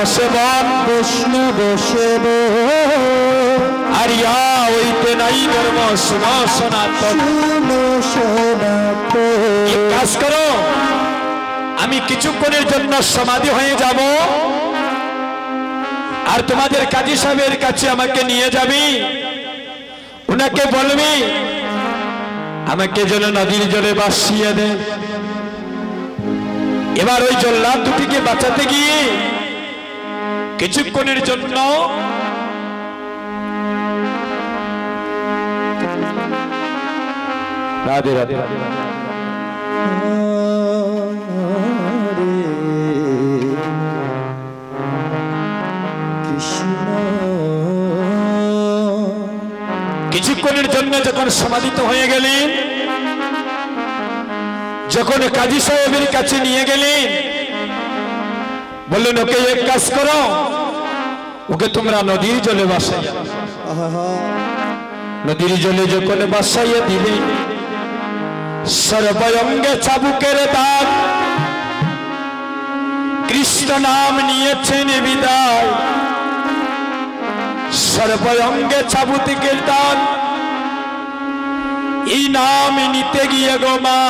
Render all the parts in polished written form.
সেবন বৈষ্ণব সেবন আরিয়া হইতে নাই ধর্ম শুনো সনাতন এক কাজ করো আমি কিছুক্ষণের জন্য সমাধি হয়ে যাব আর তোমাদের কাজী সাহেবের কাছে আমাকে নিয়ে যাবি উনাকে বলবি আমাকে যেন নদীর জলে ভাসিয়ে দে এবার ওই জল্লাদ দুটিকে বাঁচাতে গিয়ে কিছুক্ষণের জন্য রাধে রাধে কিছুক্ষণের জন্য যখন সমাধিত হয়ে গেলেন যখন কাজী সাহেবের কাছে নিয়ে গেলেন বললেন ওকে এক কাজ করো ওকে তোমরা নদীর জলে ভাসাইয়া নদীর জলে যখন ভাসাইয়া দিলে সর্বঙ্গে চাবুকের দাগ কৃষ্ণ নাম নিয়েছেন বিদায় সর্বঙ্গে চাবুকের দাগ এই নাম নিতে গিয়ে গো মা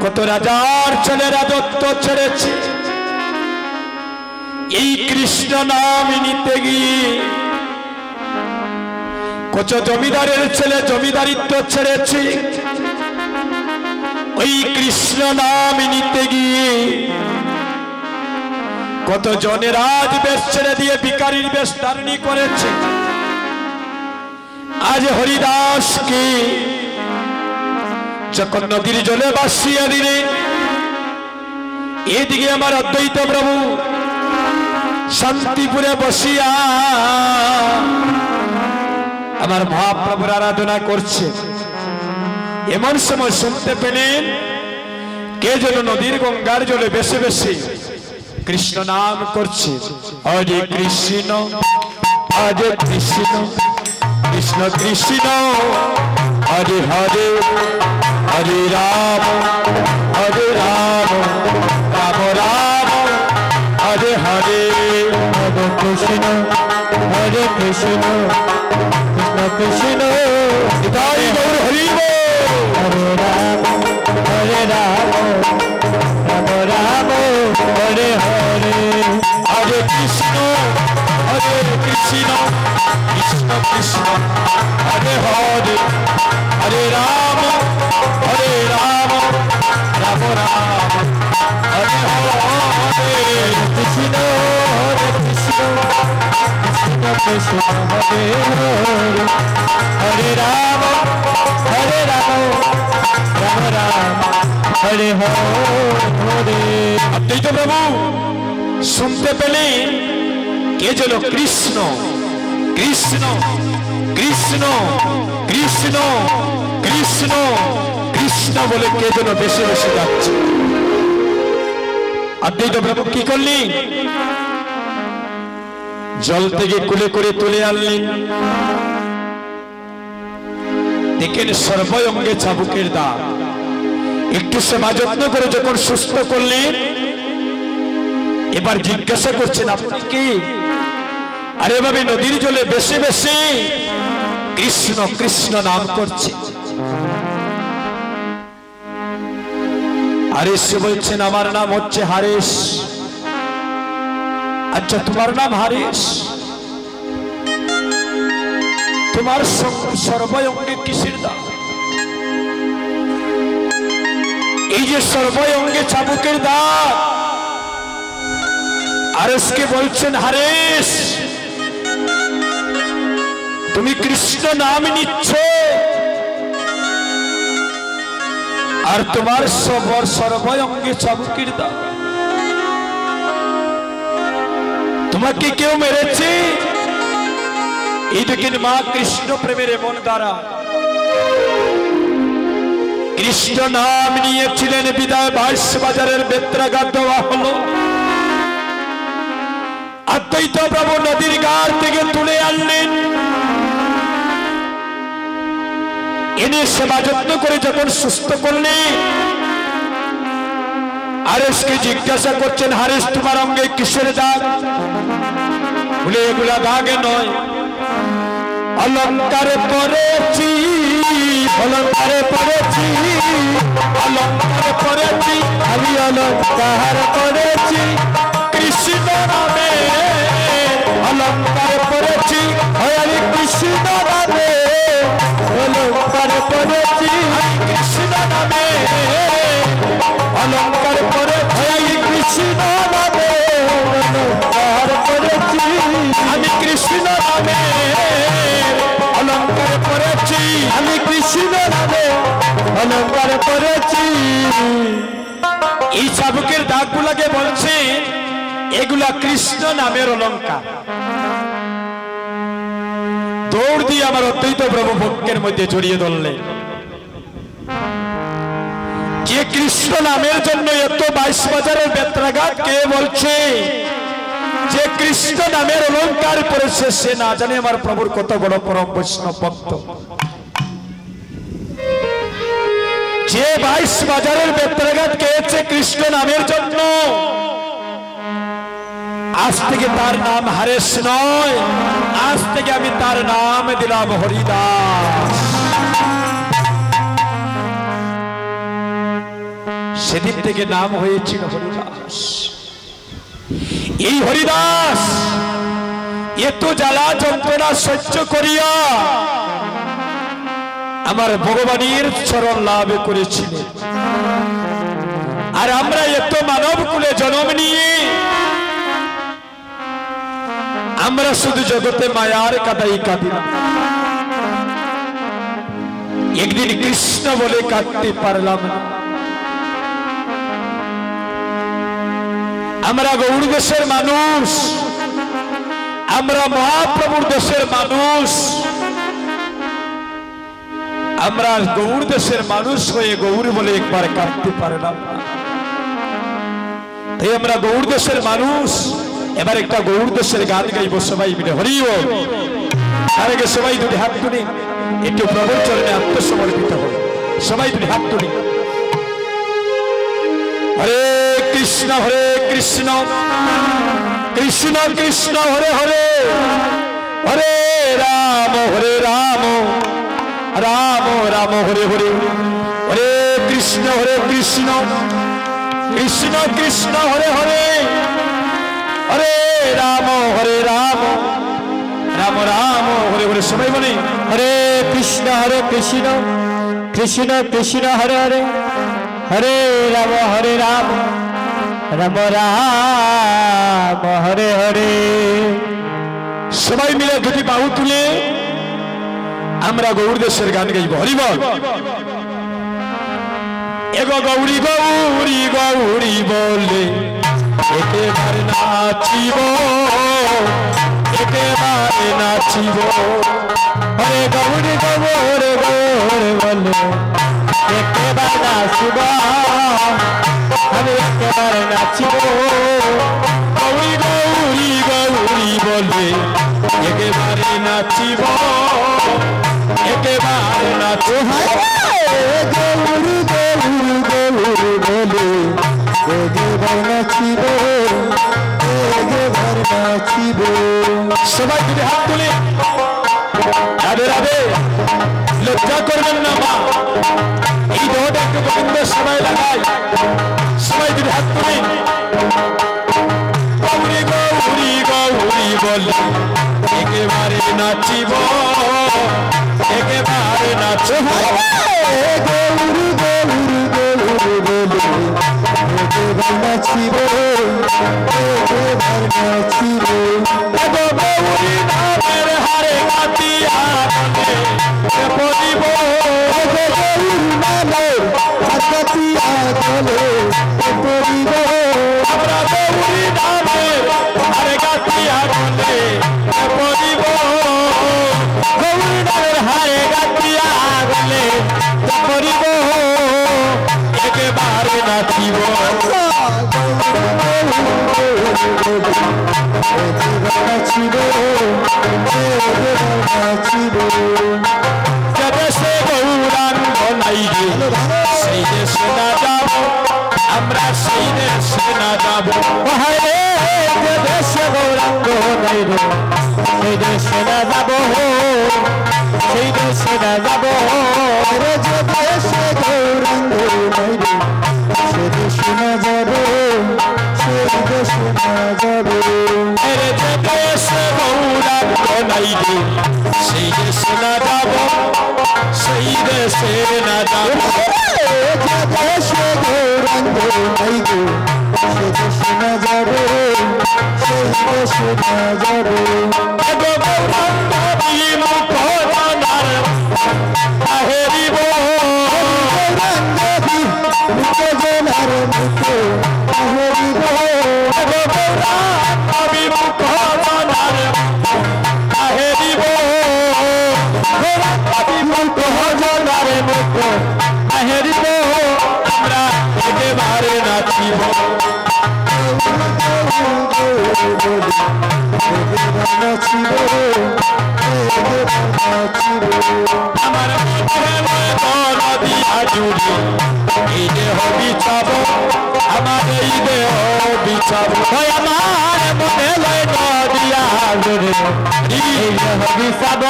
কত রাজার ছেলে রাজত্ব ছেড়েছে এই কৃষ্ণ নাম নিতে গিয়ে কত জমিদারের ছেলে জমিদারিত্ব ছেড়েছে ওই কৃষ্ণ নাম নিতে গিয়ে কত জনের রাজ বেশ ছেড়ে দিয়ে ভিখারির বেশ ধারণী করেছে আজ হরিদাসকে যখন নদীর জলে ভাসিয়ে দিলেন এদিকে আমার অদ্বৈত প্রভু শান্তিপুরে বসিয়া আমার মহাপ্রভুর আরাধনা করছে এমন সময় শুনতে পেলেন কে যেন নদীর গঙ্গার জলে বেশি বেশি কৃষ্ণ নাম করছে হরে কৃষ্ণ হরে কৃষ্ণ কৃষ্ণ কৃষ্ণ হরে হরে হরে রাম রাম রাম হরে হরে হরে কৃষ্ণ কৃষ্ণ কৃষ্ণ হৃদয় গৌর হরি হরে রাম রাম রাম হরে হরে হরে কৃষ্ণ কৃষ্ণ কৃষ্ণ কৃষ্ণ হরে হরে হরে রাম রাম রাম হরে হরে কৃষ্ণ কৃষ্ণ কৃষ্ণ হরে হরে হরে রাম রাম রাম হরে হরে অদ্বৈত প্রভু শুনতে পেলেন কে যেন কৃষ্ণ কৃষ্ণ কৃষ্ণ কৃষ্ণ কৃষ্ণ কৃষ্ণ বলে কে যেন বেশি বেশি যাচ্ছে অদ্বৈত প্রভু কি করলেন জল থেকে কুলে করে তুলে আনলেন দেখেন সর্বঙ্গে চাবুকের দাগ একটু সেবা যত্ন করে যখন সুস্থ করলেন এবার জিজ্ঞাসা করছেন আপনি কি আরে ভাবে নদীর জলে বেশি বেশি কৃষ্ণ কৃষ্ণ নাম করছে হারেশ বলছেন আমার নাম হচ্ছে হারেশ আচ্ছা তোমার নাম হারেশ তোমার সর্বঙ্গে কিসের দাগ এই যে সর্বঙ্গে চাবুকের দাগ হারেশকে বলছেন হারেশ তুমি কৃষ্ণ নাম নিচ্ছ আর তোমার সর্বঙ্গে চাবুকের দাগ তোমাকে কেউ মেরেছে এই দেখেন মা কৃষ্ণ প্রেমের এমন দ্বারা কৃষ্ণ নাম নিয়েছিলেন বিদায় ভাষ্য বাজারের বেত্রাঘাত দেওয়া হলো অদ্বৈত প্রভু নদীর ঘাট থেকে তুলে আনলেন এনে সেবা যত্ন করে যখন সুস্থ করলেন হারেসকে জিজ্ঞাসা করছেন, হারেস তোমার অঙ্গে কিসের দাগ? বলে এগুলা দাগে নয়, অলঙ্কারে পড়েছি, অলঙ্কারে পড়েছি, অলঙ্কারে পড়েছি, আমি অলঙ্কার করেছি কৃষ্ণ নামে, অলঙ্কার পড়েছি আমি কৃষ্ণ নামে, অলঙ্কার পড়েছি আমি কৃষ্ণ নামে, অলঙ্কার পড়েছি আমি কৃষ্ণ নামে, অলঙ্কার পড়েছি আমি কৃষ্ণ নামে, অলঙ্কার পড়েছি আমি কৃষ্ণ নামে, অলঙ্কার পড়েছি। এই চাবুকের দাগগুলাকে বলছে এগুলা কৃষ্ণ নামের অলঙ্কার। দৌড় দিয়ে আমার অদ্বৈত প্রভু ভক্তের মধ্যে জড়িয়ে ধরলেন। যে কৃষ্ণ নামের জন্য এত 22 বাজারের বেত্রাঘাত কে বলছে? যে কৃষ্ণ নামের অলঙ্কার পড়েছে সে না জানে আমার প্রভুর কত বড় পরম বৈষ্ণব ভক্ত। যে 22 বাজারের বেত্রাঘাত খেয়েছে কৃষ্ণ নামের জন্য, আজ থেকে তার নাম হারেস নয়, আজ থেকে আমি তার নাম দিলাম হরিদাস। সেদিন থেকে নাম হয়েছিল হরিদাস। এই হরিদাস এত জ্বালা যন্ত্রণা সহ্য করিয়া আমার ভগবানের চরণ লাভ করেছিলেন। আর আমরা এত মানব কুলে জন্ম নিয়ে আমরা শুধু জগতে মায়ার কাদাই কাঁদি না, একদিন কৃষ্ণ বলে কাঁদতে পারলাম না। আমরা গৌর দেশের মানুষ, আমরা মহাপ্রভুর দেশের মানুষ, আমরা গৌর দেশের মানুষ হয়ে গৌর বলে একবার কাঁদতে পারলাম না। তাই আমরা গৌর দেশের মানুষ, এবার একটা গৌর দেশের গান গাইব সবাই মিলে। হরি বল। তার আগে সবাই দুটি হাত তুলি, একটু প্রভুর চরণে আত্মসমর্পিত হল। সবাই দুটি হাত তুলি। হরে কৃষ্ণ হরে কৃষ্ণ, কৃষ্ণ কৃষ্ণ হরে হরে, হরে রাম হরে রাম, রাম রাম হরে হরে, হরে কৃষ্ণ কৃষ্ণ, কৃষ্ণ হরে হরে, হরে রাম, রাম রাম হরে হরে। সবাই বলি হরে কৃষ্ণ কৃষ্ণ, কৃষ্ণ হরে হরে, হরে রাম, রাম রাম হরে হরে। সবাই মিলে দুটি বাহু তুলে আমরা গৌর দেশের গান গাইব। হরি বল। এগো গৌরী গৌরী গৌরী বলে একেবারে নাচিব, একেবারে নাচিব। হরে গৌরী গৌর গৌর বলে একেবারে নাচিব, আমি একেবারে নাচিব। গৌরী গৌরী গৌরী বলে একেবারে নাচিব, একেবারে নাচিব। গৌরী গৌরী গৌরী বলে একেবারে নাচিব, একেবারে নাচিব। সবাই যদি হাত তুলে রাধে রাধে, লজ্জা করবেন না মা, এই দেহটা একটু গোবিন্দের সবাই লাগাই। সবাই যদি হাত তুলে গৌরী গৌরী গৌরী বলে একেবারে নাচিব, একেবারে নাচিব। গৌরী গৌরী গৌরী বলে একেবারে নাচিব, একেবারে নাচিব। গৌরী নামের হারে কাটিয়া পড়িব, গৌরী নামের কাটিয়া গলে পড়িব। আমরা গৌরী নামের হারে কাটিয়া গলে পড়িব, গৌরী নামের হারে কাটিয়া গলে পড়িব, একেবারে নাচিব। যে দেশে গৌরাঙ্গ নাই রে, সেই দেশে না যাব, আমরা সেই দেশে না যাব হায় যে দেশে গৌরাঙ্গ নাই রে সেই দেশে না যাব সেই দেশে না যাব রে যে দেশে গৌরাঙ্গ নাই রে সে দেশে না যাব সেই দেশে না যাব রে যে দেশে গৌরাঙ্গ নাই রে সেই দেশে না যাব সেই দেশে না যাব যে দেশে গৌরাঙ্গ নাই রে সে দেশে না যাব সেই দেশে না যাব গৌরাঙ্গ বিমুখ জনার হেরিব জনার মুখে হরিব গৌরাঙ্গ বিমুখ জনার হেরিব বিমুখ জনার মুখে হেরিব আমরা একেবারে নাচিব আমার নদিয়া জুড়ে এই দেহ বিছাব আমার এই দেহ বিছাব আমার মনে লয় নদিয়া জুড়ে এই দেহ বিছাব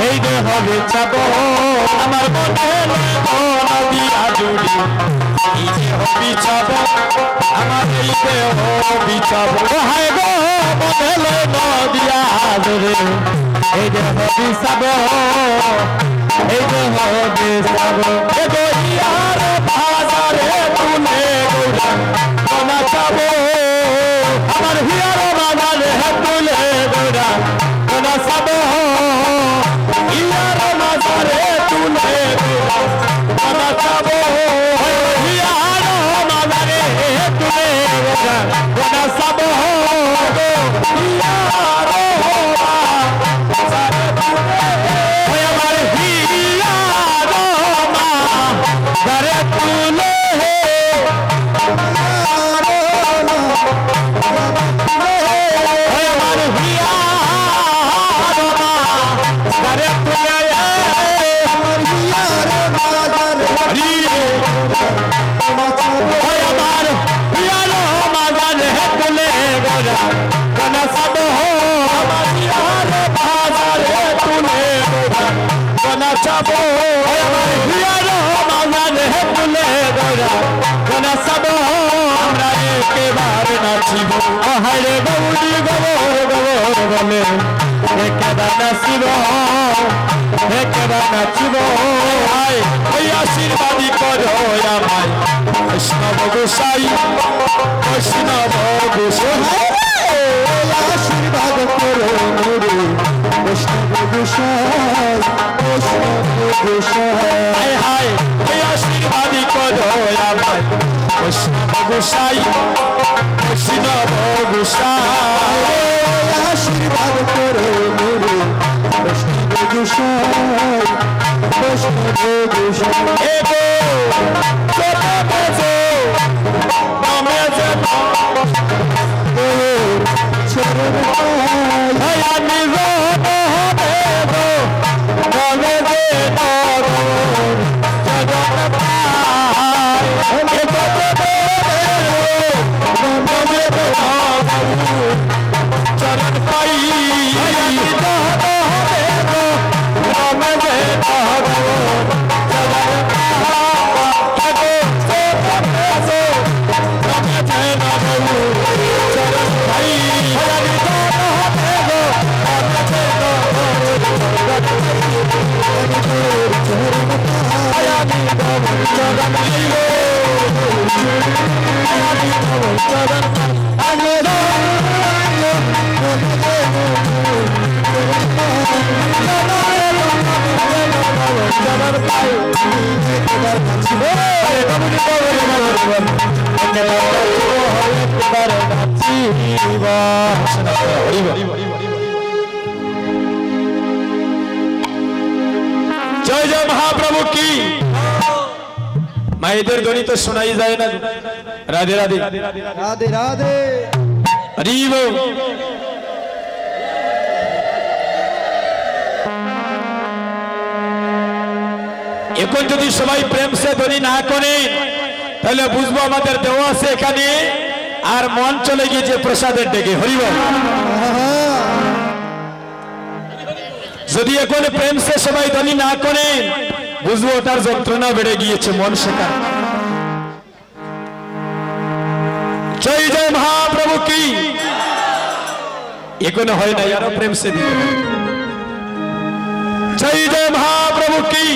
এই দেহ বিছাব আমার মনে নদিয়া জুড়ে এই দেহ বিছাব আমার এই দেহ বিছাব হায় গো মনে লয় নদিয়া জুড়ে এই দেহ বিছাব এই দেহ বিছাব গইয়ার বাজারে তুলে গোনা চাব আমার হিয়ার বাগানে তুলে গোড়া গোনা সাব ইয়ার বাজারে তুলে গোনা চাব হিয়ার বাগানে তুলে গোড়া গোনা সাব ইয়ার বাজারে আমার হিয়ার বাগানে তুলে আমার হিয়ার বাগানে তুলে আমার হিয়ার বাগানে আমার হিয়ার বাগানে তুলে গোড়া গোনা সাব আমার ইয়ার বাজারে তুলে গোনা চাব আমার হিয়ার বাগানে তুলে গোড়া গোনা সাব আমরা একেবারে নাচিব হায়রে গৌরী গবর গবর বলে একেবারে নাচিব একেবারে নাচিব হায় ওই আশীর্বাদী করো আমায় বৈষ্ণব গোসাই বৈষ্ণব গোসাই আশীর্বাদ করো মোরে বৈষ্ণব গোসাই বৈষ্ণব গোসাই হায় হায় ওই আশীর্বাদী করো আমায় বৈষ্ণব গোসাই বৈষ্ণব গোসাই আশীর্বাদ করো মোরে বৈষ্ণব গোসাই বৈষ্ণব গোসাই এগো কত বেজো নামে যে চরণ পাই আমি রব হবে গো নামে যে জগৎ পাই এ কত বেজো নামে যে চরণ পাই আমি রব হবে গো নামে যে जय जय महाप्रभु की मायेদের ধ্বনি তো শোনাই যায় না রাধে রাধে রাধে রাধে হরি বল এখন যদি সবাই প্রেম সে ধ্বনি না করেন তাহলে বুঝবো আমাদের দেওয়া আছে এখানে আর মন চলে গিয়েছে প্রসাদের ডেকে। হরিবল। যদি এখন প্রেম সে সবাই ধ্বনি না করে বুঝবো তার যন্ত্রণা বেড়ে গিয়েছে মন শেখা। জয় জয় মহাপ্রভু কি এখনো হয় না আরো প্রেম সে দিতে। জয় জয় মহাপ্রভু কি।